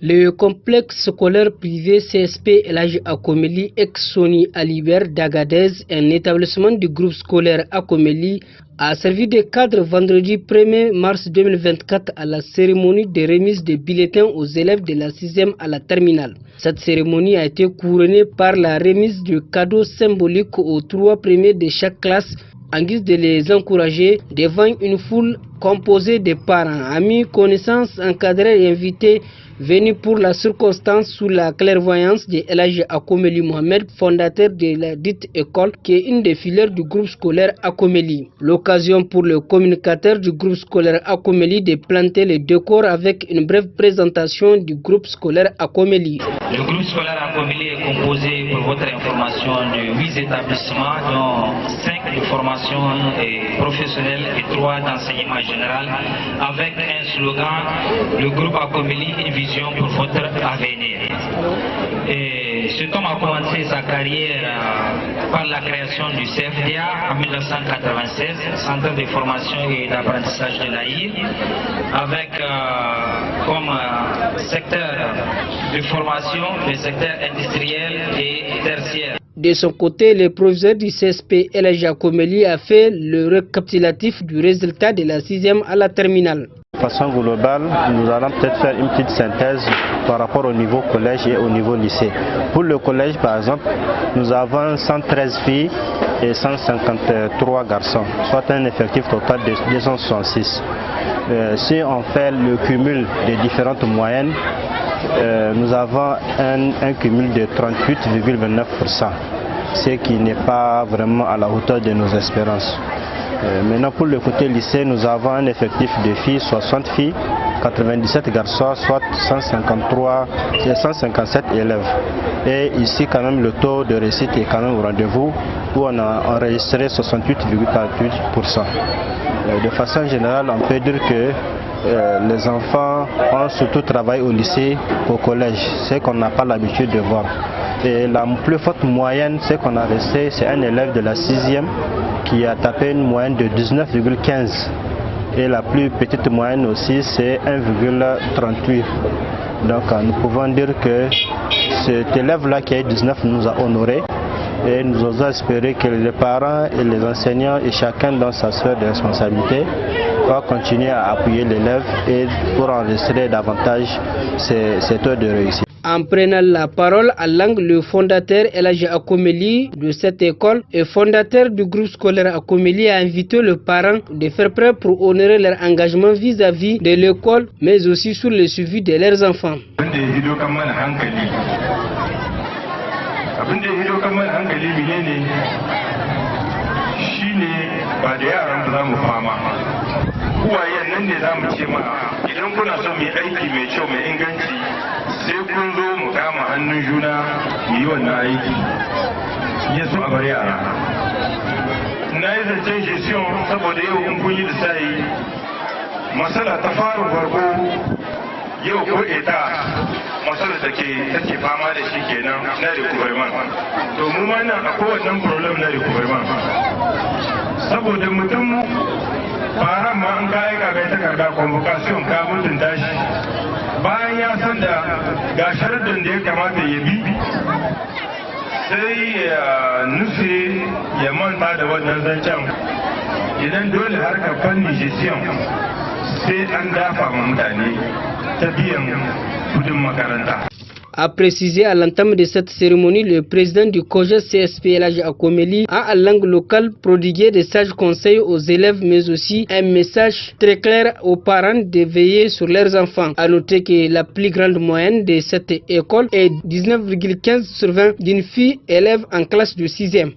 Le complexe scolaire privé CSP Elhadji Akomeli ex-Soni Alibert d'Agadez, un établissement du groupe scolaire Akomeli, a servi de cadre vendredi 1er mars 2024 à la cérémonie de remise des bulletins aux élèves de la 6e à la terminale. Cette cérémonie a été couronnée par la remise de cadeaux symboliques aux 3 premiers de chaque classe en guise de les encourager devant une foule composée de parents, amis, connaissances, encadreurs et invités venus pour la circonstance sous la clairvoyance de Elhadji Akomeli Mohamed, fondateur de la dite école, qui est une des filières du groupe scolaire Akomeli. L'occasion pour le communicateur du groupe scolaire Akomeli de planter le décor avec une brève présentation du groupe scolaire Akomeli. Le groupe scolaire Akomeli est composé, pour votre information, de 8 établissements, dont 5 de formation professionnelle et 3 d'enseignement général, avec un slogan, le groupe Akomeli, une vision pour votre avenir. Et cet homme a commencé sa carrière par la création du CFDA en 1996, Centre de formation et d'apprentissage de l'AIR, avec comme secteur de formation le secteur industriel et tertiaire. De son côté, le professeur du CSP Elhadji Akomeli a fait le récapitulatif du résultat de la 6e à la terminale. De façon globale, nous allons peut-être faire une petite synthèse par rapport au niveau collège et au niveau lycée. Pour le collège, par exemple, nous avons 113 filles et 153 garçons, soit un effectif total de 266. Si on fait le cumul des différentes moyennes, nous avons un cumul de 38,29%, ce qui n'est pas vraiment à la hauteur de nos espérances. Maintenant, pour le côté lycée, nous avons un effectif de filles, 60 filles, 97 garçons, soit 157 élèves. Et ici, quand même, le taux de réussite est quand même au rendez-vous, où on a enregistré 68,48%. De façon générale, on peut dire que les enfants ont surtout travaillé au lycée, au collège, ce qu'on n'a pas l'habitude de voir. Et la plus forte moyenne, ce qu'on a resté, c'est un élève de la 6e qui a tapé une moyenne de 19,15. Et la plus petite moyenne aussi, c'est 1,38. Donc nous pouvons dire que cet élève-là qui a eu 19 nous a honorés. Et nous osons espérer que les parents et les enseignants et chacun dans sa sphère de responsabilité va continuer à appuyer l'élève et pour enregistrer davantage ces taux de réussite. En prenant la parole à langue, le fondateur Elhadji Akomeli de cette école et fondateur du groupe scolaire Akomeli a invité les parents de faire preuve pour honorer leur engagement vis-à-vis de l'école, mais aussi sur le suivi de leurs enfants. Abin da ya hido kan mana hankali ne shine ba da yaran ba za mu fama, uwayen nan ne za mu ce ma idan kuna son mu yi aiki mai kyau mai inganci sai kun zo mu kama hannun juna mu yi wannan aiki ya so a bar yara. Na yi zancen gestion saboda yau in kun yi lissafi matsala ta farin farko yau ko eta matsalar da take fama da shi kenan na recouvrement. To mu ma nan akwai wannan problem na recouvrement saboda mutum faran ma an kai ka kai takarda convocation ka mutunta shi bayan ya san da ga sharadin da ya kamata ya bi sai ya nufi ya manta da wannan zancen. Idan dole harkar fannin gestion sai an dafa ma mutane ta biyan kudin makaranta. A précisé à l'entame de cette cérémonie, le président du COJES CSP Elhadji Akomeli a en langue locale prodigué des sages conseils aux élèves, mais aussi un message très clair aux parents de veiller sur leurs enfants. A noter que la plus grande moyenne de cette école est 19,15 sur 20 d'une fille élève en classe de 6e.